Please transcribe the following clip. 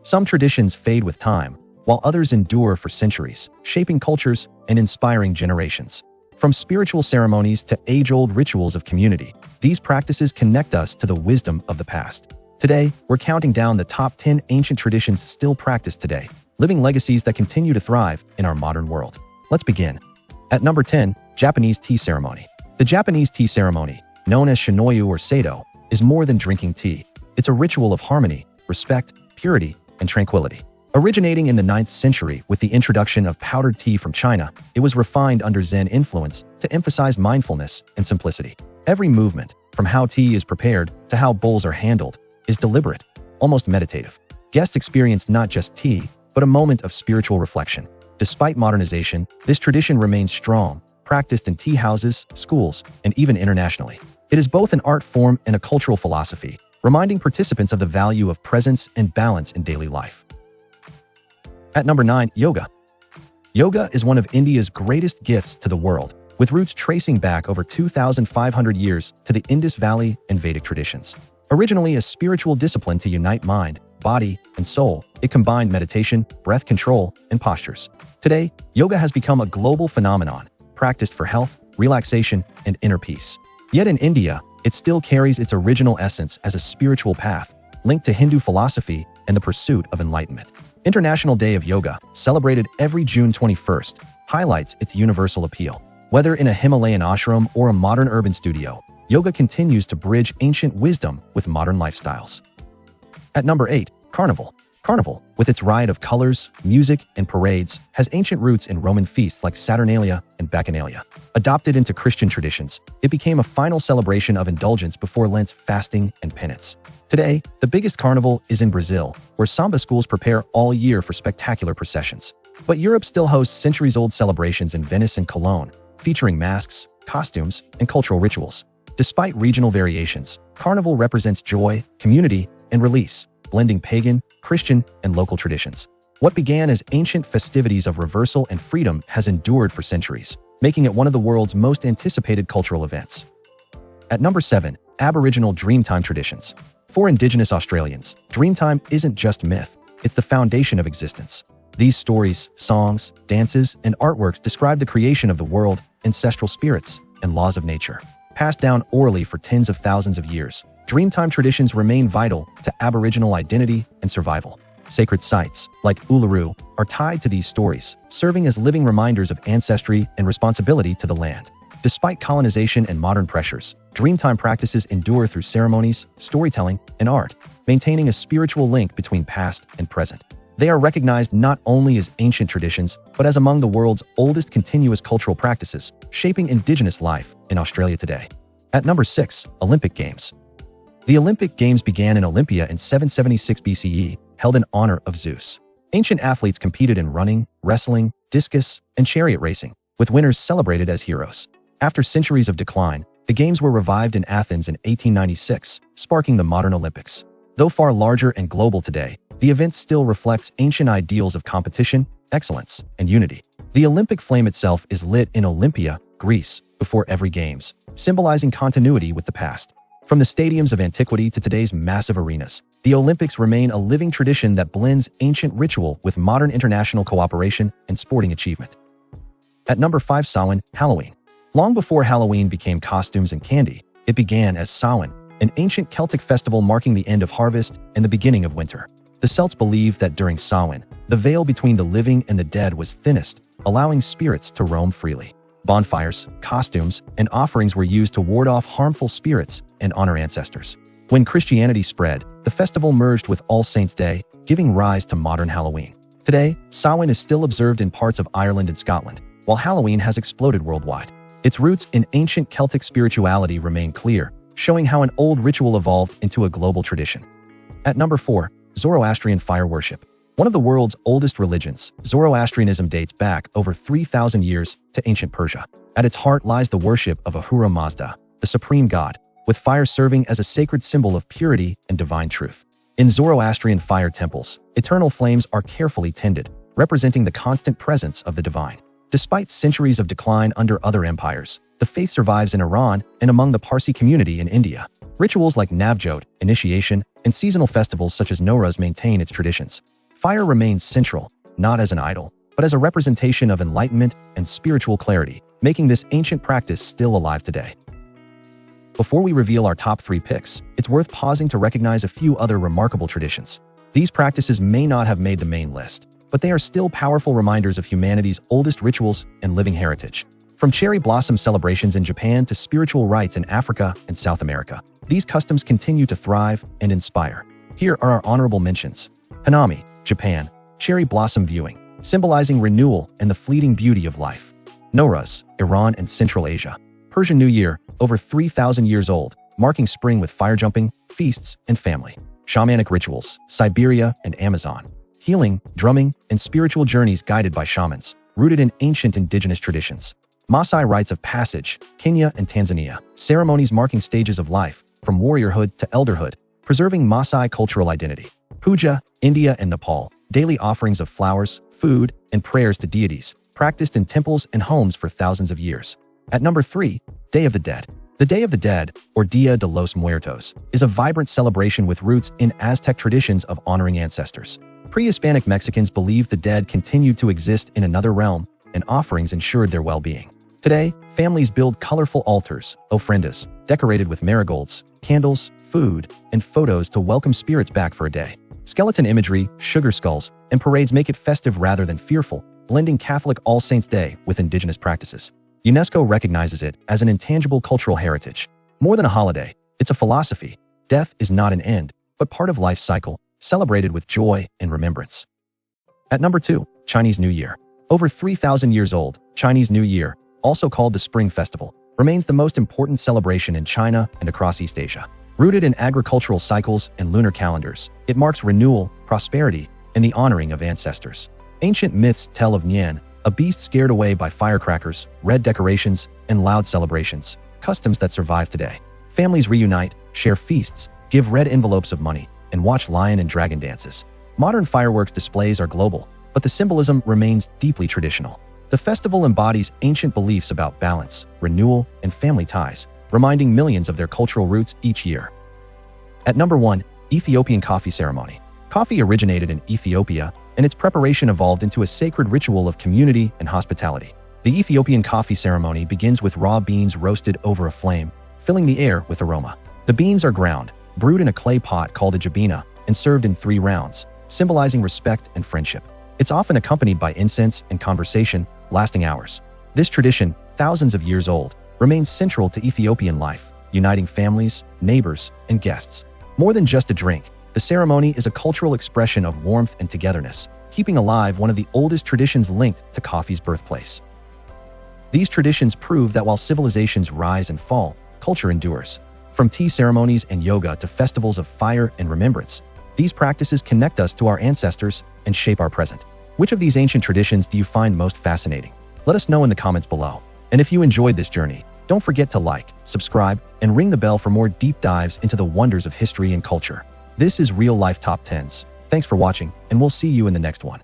Some traditions fade with time, while others endure for centuries, shaping cultures and inspiring generations. From spiritual ceremonies to age-old rituals of community, these practices connect us to the wisdom of the past. Today, we're counting down the top 10 ancient traditions still practiced today, living legacies that continue to thrive in our modern world. Let's begin. At number 10, Japanese tea ceremony. The Japanese tea ceremony, known as shinoyu or sado, is more than drinking tea. It's a ritual of harmony, respect, purity, and tranquility. Originating in the 9th century with the introduction of powdered tea from China, it was refined under Zen influence to emphasize mindfulness and simplicity. Every movement, from how tea is prepared to how bowls are handled, is deliberate, almost meditative. Guests experience not just tea, but a moment of spiritual reflection. Despite modernization, this tradition remains strong, practiced in tea houses, schools, and even internationally. It is both an art form and a cultural philosophy, reminding participants of the value of presence and balance in daily life. At number 9, yoga. Yoga is one of India's greatest gifts to the world, with roots tracing back over 2,500 years to the Indus Valley and Vedic traditions. Originally a spiritual discipline to unite mind, body, and soul, it combined meditation, breath control, and postures. Today, yoga has become a global phenomenon, practiced for health, relaxation, and inner peace. Yet in India, it still carries its original essence as a spiritual path, linked to Hindu philosophy and the pursuit of enlightenment. International Day of Yoga, celebrated every June 21st, highlights its universal appeal. Whether in a Himalayan ashram or a modern urban studio, yoga continues to bridge ancient wisdom with modern lifestyles. At number 8, Carnival. Carnival, with its riot of colors, music, and parades, has ancient roots in Roman feasts like Saturnalia and Bacchanalia. Adopted into Christian traditions, it became a final celebration of indulgence before Lent's fasting and penance. Today, the biggest carnival is in Brazil, where samba schools prepare all year for spectacular processions. But Europe still hosts centuries-old celebrations in Venice and Cologne, featuring masks, costumes, and cultural rituals. Despite regional variations, Carnival represents joy, community, and release, blending pagan, Christian, and local traditions. What began as ancient festivities of reversal and freedom has endured for centuries, making it one of the world's most anticipated cultural events. At number 7, Aboriginal Dreamtime traditions. For Indigenous Australians, Dreamtime isn't just myth, it's the foundation of existence. These stories, songs, dances, and artworks describe the creation of the world, ancestral spirits, and laws of nature. Passed down orally for tens of thousands of years, Dreamtime traditions remain vital to Aboriginal identity and survival. Sacred sites, like Uluru, are tied to these stories, serving as living reminders of ancestry and responsibility to the land. Despite colonization and modern pressures, Dreamtime practices endure through ceremonies, storytelling, and art, maintaining a spiritual link between past and present. They are recognized not only as ancient traditions, but as among the world's oldest continuous cultural practices, shaping Indigenous life in Australia today. At number 6, Olympic Games. The Olympic Games began in Olympia in 776 BCE, held in honor of Zeus. Ancient athletes competed in running, wrestling, discus, and chariot racing, with winners celebrated as heroes. After centuries of decline, the Games were revived in Athens in 1896, sparking the modern Olympics. Though far larger and global today, the event still reflects ancient ideals of competition, excellence, and unity. The Olympic flame itself is lit in Olympia, Greece, before every Games, symbolizing continuity with the past. From the stadiums of antiquity to today's massive arenas, the Olympics remain a living tradition that blends ancient ritual with modern international cooperation and sporting achievement. At number 5, Samhain, Halloween. Long before Halloween became costumes and candy, it began as Samhain, an ancient Celtic festival marking the end of harvest and the beginning of winter. The Celts believed that during Samhain, the veil between the living and the dead was thinnest, allowing spirits to roam freely. Bonfires, costumes, and offerings were used to ward off harmful spirits and honor ancestors. When Christianity spread, the festival merged with All Saints' Day, giving rise to modern Halloween. Today, Samhain is still observed in parts of Ireland and Scotland, while Halloween has exploded worldwide. Its roots in ancient Celtic spirituality remain clear, showing how an old ritual evolved into a global tradition. At number 4, Zoroastrian fire worship. One of the world's oldest religions, Zoroastrianism dates back over 3,000 years to ancient Persia. At its heart lies the worship of Ahura Mazda, the supreme god, with fire serving as a sacred symbol of purity and divine truth. In Zoroastrian fire temples, eternal flames are carefully tended, representing the constant presence of the divine. Despite centuries of decline under other empires, the faith survives in Iran and among the Parsi community in India. Rituals like Navjot, initiation, and seasonal festivals such as Nowruz maintain its traditions. Fire remains central, not as an idol, but as a representation of enlightenment and spiritual clarity, making this ancient practice still alive today. Before we reveal our top 3 picks, it's worth pausing to recognize a few other remarkable traditions. These practices may not have made the main list, but they are still powerful reminders of humanity's oldest rituals and living heritage. From cherry blossom celebrations in Japan to spiritual rites in Africa and South America, these customs continue to thrive and inspire. Here are our honorable mentions. Hanami, Japan, cherry blossom viewing, symbolizing renewal and the fleeting beauty of life. Nowruz, Iran and Central Asia, Persian New Year, over 3,000 years old, marking spring with fire jumping, feasts, and family. Shamanic rituals, Siberia and Amazon, healing, drumming, and spiritual journeys guided by shamans, rooted in ancient indigenous traditions. Maasai rites of passage, Kenya and Tanzania, ceremonies marking stages of life, from warriorhood to elderhood, preserving Maasai cultural identity. Puja, India and Nepal, daily offerings of flowers, food, and prayers to deities, practiced in temples and homes for thousands of years. At number 3, Day of the Dead. The Day of the Dead, or Dia de los Muertos, is a vibrant celebration with roots in Aztec traditions of honoring ancestors. Pre-Hispanic Mexicans believed the dead continued to exist in another realm, and offerings ensured their well-being. Today, families build colorful altars, ofrendas, decorated with marigolds, candles, food, and photos to welcome spirits back for a day. Skeleton imagery, sugar skulls, and parades make it festive rather than fearful, blending Catholic All Saints' Day with indigenous practices. UNESCO recognizes it as an intangible cultural heritage. More than a holiday, it's a philosophy. Death is not an end, but part of life's cycle, celebrated with joy and remembrance. At number 2, Chinese New Year. Over 3,000 years old, Chinese New Year, also called the Spring Festival, remains the most important celebration in China and across East Asia. Rooted in agricultural cycles and lunar calendars, it marks renewal, prosperity, and the honoring of ancestors. Ancient myths tell of Nian, a beast scared away by firecrackers, red decorations, and loud celebrations, customs that survive today. Families reunite, share feasts, give red envelopes of money, and watch lion and dragon dances. Modern fireworks displays are global, but the symbolism remains deeply traditional. The festival embodies ancient beliefs about balance, renewal, and family ties, reminding millions of their cultural roots each year. At number 1, Ethiopian Coffee Ceremony. Coffee originated in Ethiopia, and its preparation evolved into a sacred ritual of community and hospitality. The Ethiopian coffee ceremony begins with raw beans roasted over a flame, filling the air with aroma. The beans are ground, brewed in a clay pot called a jabina, and served in 3 rounds, symbolizing respect and friendship. It's often accompanied by incense and conversation, lasting hours. This tradition, thousands of years old, remains central to Ethiopian life, uniting families, neighbors, and guests. More than just a drink, the ceremony is a cultural expression of warmth and togetherness, keeping alive one of the oldest traditions linked to coffee's birthplace. These traditions prove that while civilizations rise and fall, culture endures. From tea ceremonies and yoga to festivals of fire and remembrance, these practices connect us to our ancestors and shape our present. Which of these ancient traditions do you find most fascinating? Let us know in the comments below. And if you enjoyed this journey, don't forget to like, subscribe, and ring the bell for more deep dives into the wonders of history and culture. This is Real Life Top 10s. Thanks for watching, and we'll see you in the next one.